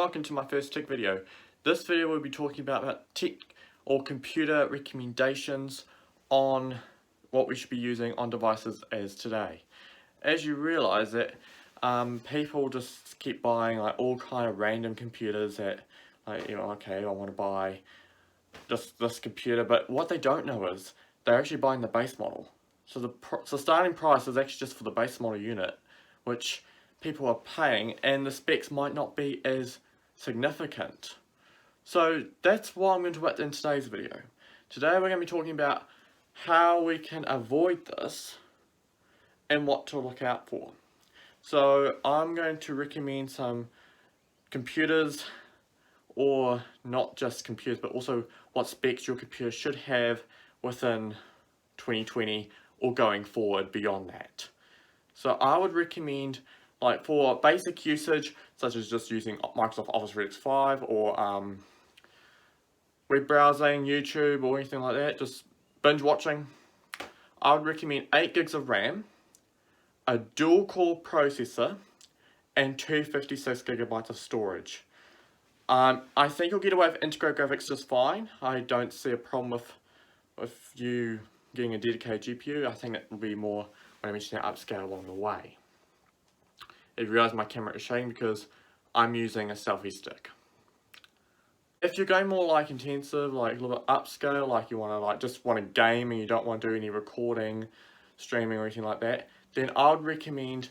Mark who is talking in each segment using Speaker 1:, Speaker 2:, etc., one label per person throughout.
Speaker 1: welcome to my first tech video. This video will be talking about tech or computer recommendations on what we should be using on devices as today. As you realise that people just keep buying like all kind of random computers that okay, I want to buy just this computer, but what they don't know is they're actually buying the base model. So the starting price is actually just for the base model unit, which people are paying, and the specs might not be as significant. So that's what I'm going to talk about in today's video. Today we're going to be talking about how we can avoid this and what to look out for. So I'm going to recommend some computers, or not just computers, but also what specs your computer should have within 2020 or going forward beyond that. So I would recommend, like, for basic usage, such as just using Microsoft Office 365 or web browsing, YouTube, or anything like that, just binge watching, I would recommend 8 gigs of RAM, a dual core processor, and 256 gigabytes of storage. I think you'll get away with integrated graphics just fine. I don't see a problem with you getting a dedicated GPU. I think that will be more when I mention that upscale along the way. If you realize my camera is shaking because I'm using a selfie stick. If you're going more like intensive, like a little bit upscale, like you want to just want to game and you don't want to do any recording, streaming or anything like that, then I would recommend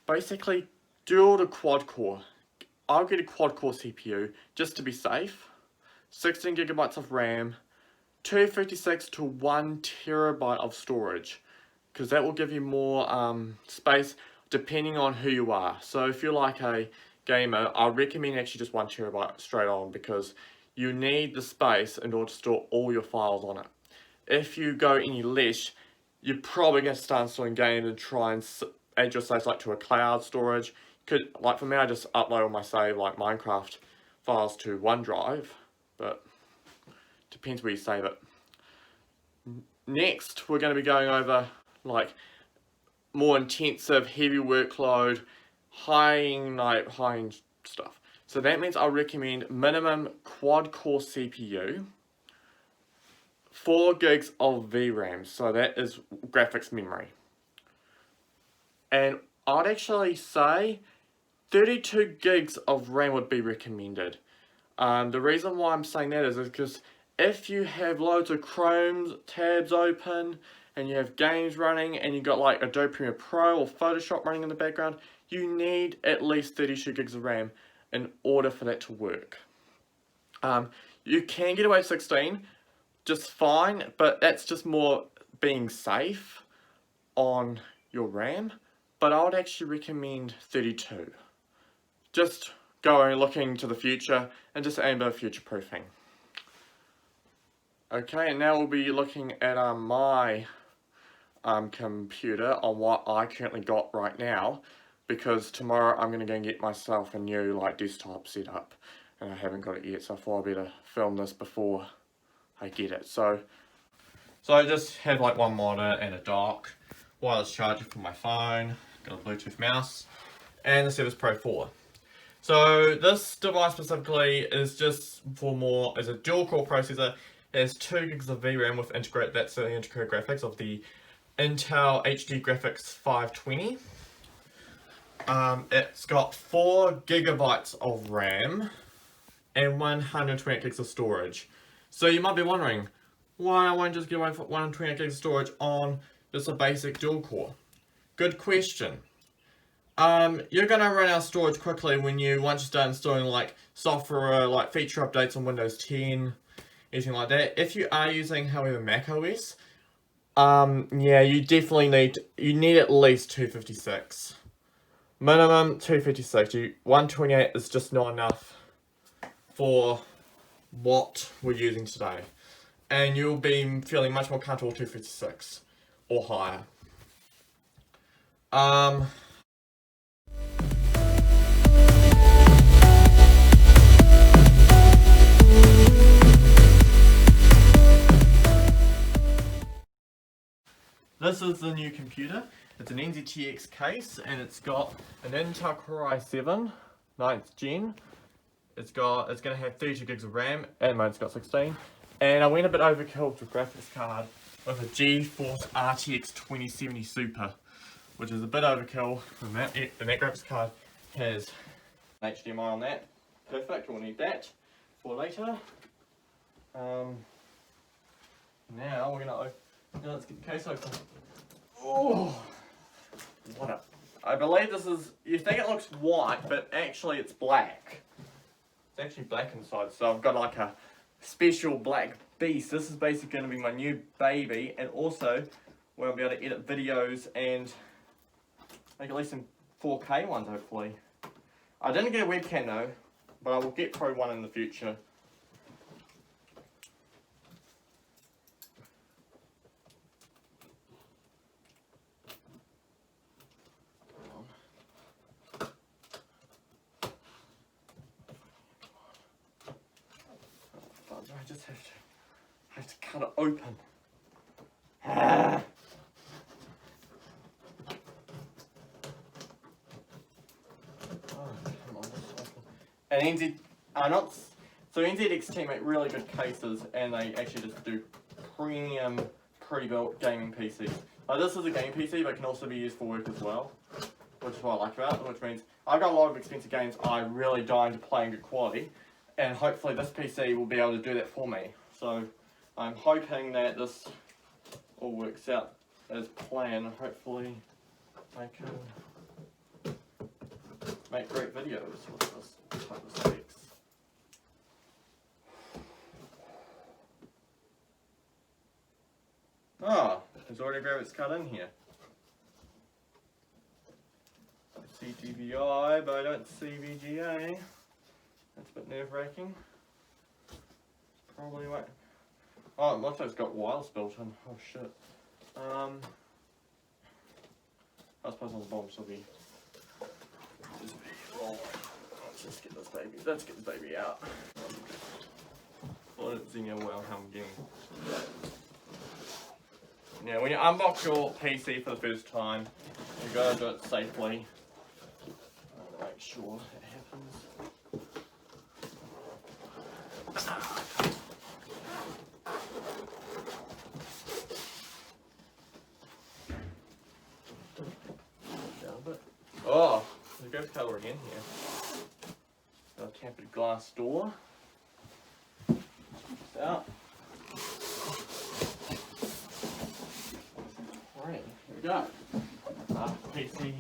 Speaker 1: basically dual to quad core. I'll get a quad core CPU just to be safe, 16 gigabytes of RAM, 256 to 1 terabyte of storage, because that will give you more space depending on who you are. So if you're like a gamer, I recommend actually just 1 terabyte straight on, because you need the space in order to store all your files on it. If you go any less, you're probably going to start installing games and try and add your saves like to a cloud storage. Like for me, I just upload all my save like Minecraft files to OneDrive, but depends where you save it. Next, we're going to be going over like more intensive, heavy workload, high-end stuff. So that means I recommend minimum quad core CPU, 4 gigs of VRAM, so that is graphics memory. And I'd actually say 32 gigs of RAM would be recommended. The reason why I'm saying that is because if you have loads of Chrome tabs open and you have games running and you've got like Adobe Premiere Pro or Photoshop running in the background, you need at least 32 gigs of RAM in order for that to work. You can get away with 16 just fine, but that's just more being safe on your RAM. But I would actually recommend 32. Just going looking to the future and just aim at future proofing. Okay, and now we'll be looking at my computer on what I currently got right now, because tomorrow I'm going to go and get myself a new desktop setup, and I haven't got it yet, so I thought I'd better film this before I get it. So I just have one monitor and a dock, wireless charger for my phone, got a Bluetooth mouse, and the Surface Pro 4. So this device specifically is just is a dual core processor. It has 2 gigs of VRAM with integrated graphics of the Intel HD Graphics 520. It's got 4 gigabytes of RAM and 128 gigs of storage. So you might be wondering, why I won't just get away with 128 gigs of storage on just a basic dual core? Good question. You're going to run out of storage quickly once you start installing software, feature updates on Windows 10, anything like that. If you are using, however, Mac OS, yeah, you definitely need at least 256. Minimum 256. 128 is just not enough for what we're using today. And you'll be feeling much more comfortable with 256 or higher. This is the new computer. It's an NZTX case and it's got an Intel Core i7 9th gen, it's going to have 32 gigs of RAM. At the moment it's got 16. And I went a bit overkill to a graphics card with a GeForce RTX 2070 Super, which is a bit overkill. And that graphics card has an HDMI on that. Perfect, we'll need that for later. Now we're gonna let's get the case open. Oh, what a! I believe this is. You think it looks white, but actually it's black. It's actually black inside. So I've got like a special black beast. This is basically going to be my new baby, and also where I'll be able to edit videos and make at least some 4K ones hopefully. I didn't get a webcam though, but I will get Pro 1 in the future. I just have to cut it open. Ah. Oh, come on, this is open. And NZXT make really good cases, and they actually just do premium pre-built gaming PCs. This is a gaming PC, but it can also be used for work as well, which is what I like about it, which means I've got a lot of expensive games I really dying to play in good quality, and hopefully this PC will be able to do that for me. So I'm hoping that this all works out as planned. Hopefully I can make great videos with this type of specs. Ah, there's already a graphics card in here. I see GVI, but I don't see VGA. That's a bit nerve-wracking. Probably won't. Oh, it looks like it's got wireless built in. Oh shit. I suppose on the bottom will be. Let's get this baby. Let's get this baby out. Well, I don't see no well how I'm getting. Now, when you unbox your PC for the first time, you gotta do it safely. Make sure it happens. Oh, there's a graphics card already in here. Got a tempered glass door. Out. Alright, here we go. PC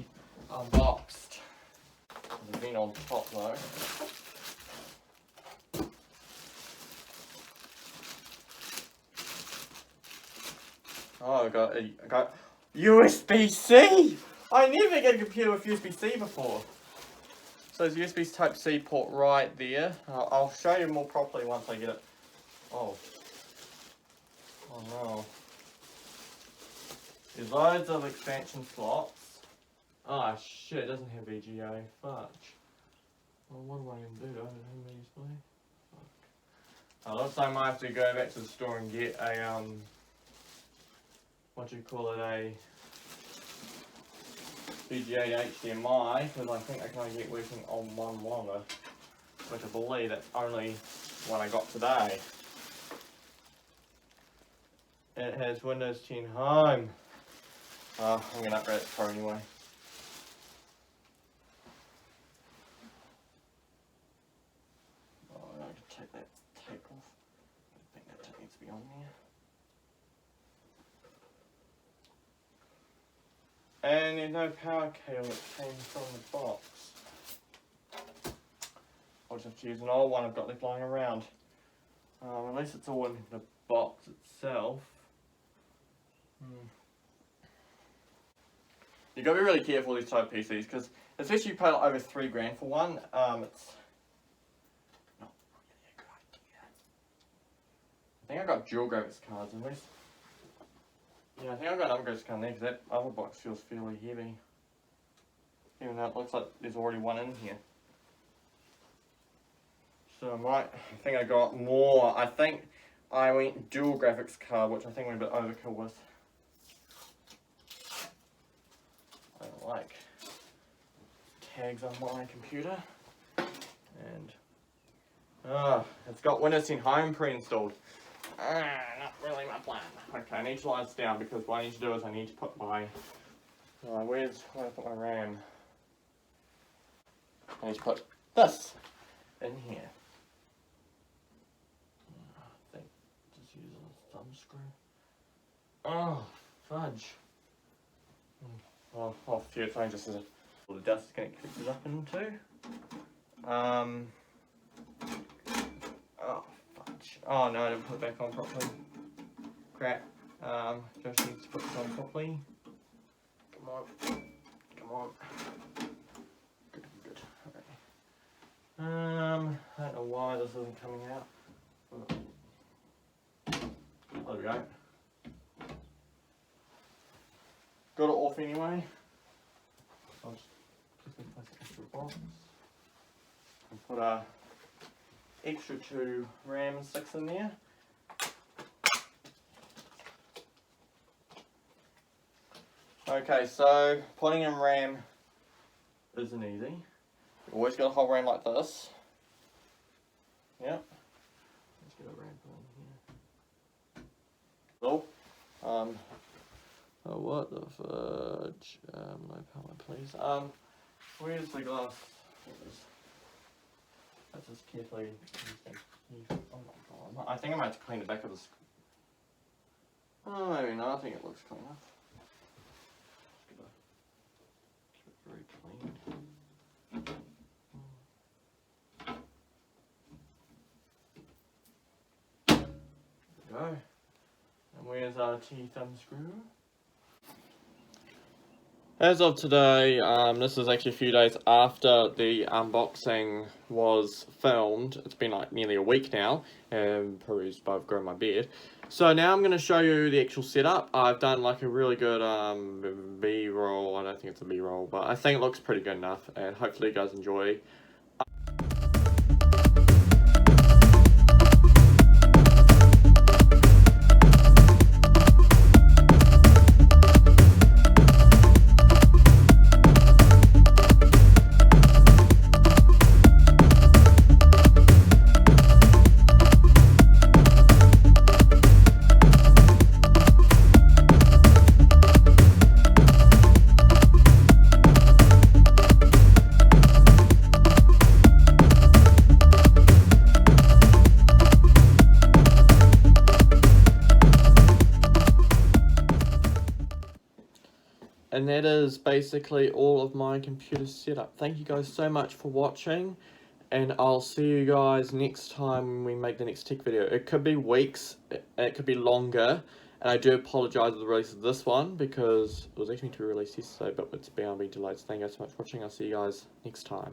Speaker 1: unboxed. There's a bin on top though. Oh, I got USB-C! I never get a computer with USB-C before. So there's USB Type-C port right there. I'll show you more properly once I get it. Oh. Oh no. There's loads of expansion slots. Ah shit, it doesn't have VGA. Fudge. Well, what am I going to do? I don't have USB. Fuck. Looks like I might have to go back to the store and get a, what do you call it, a VGA to HDMI, because I think I can only get working on one monitor, which I believe that's only one I got today. It has Windows 10 Home. I'm going to upgrade it to Pro anyway. Oh, I have to take that tape off. I think that tape needs to be on there. And there's no power cable that came from the box. I'll just have to use an old one I've got left lying around. At least it's all in the box itself. You've got to be really careful with these type of PCs, because especially if you pay like over $3 for one, it's not really a good idea. I think I got dual graphics cards at least. Yeah, I think I've got another graphics card in there, because that other box feels fairly heavy. Even though it looks like there's already one in here. So I think I got more. I think I went dual graphics card, which I think went a bit overkill with. I don't like tags on my computer. And It's got Windows 10 Home pre-installed. Not really my plan. Okay, I need to lie this down because what I need to do is I need to put my... where do I put my RAM? I need to put this in here. I think just use a thumb screw. Oh, fudge. Well, I'll fear phone just as all the dust is going to kick it up into. Oh, fudge. Oh no, I didn't put it back on properly. Crap. Just needs to put this on properly. Come on. Come on. Good, good. Okay. I don't know why this isn't coming out. There we go. Got it off anyway. I'll just quickly place an extra box. And put a extra 2 RAM sticks in there. Okay, so putting in RAM isn't easy. You always got to hold RAM like this. Yep. Let's get a RAM put in here. So, oh, what the fudge? No power, please. Where's the glass? Let's just carefully. Oh my god! I think I might have to clean the back of this. Oh, maybe not. I think it looks clean enough. Just gonna keep it very clean. There we go. And where's our T-thumb screw? As of today, this is actually a few days after the unboxing was filmed. It's been like nearly a week now, and probably just I've grown my beard. So now I'm going to show you the actual setup. I've done like a really good B-roll. I don't think it's a B-roll, but I think it looks pretty good enough, and hopefully you guys enjoy. And that is basically all of my computer setup. Thank you guys so much for watching, and I'll see you guys next time when we make the next tech video. It could be weeks, it could be longer, and I do apologise for the release of this one because it was actually to be released yesterday, but it's bound to be delayed. So thank you guys so much for watching. I'll see you guys next time.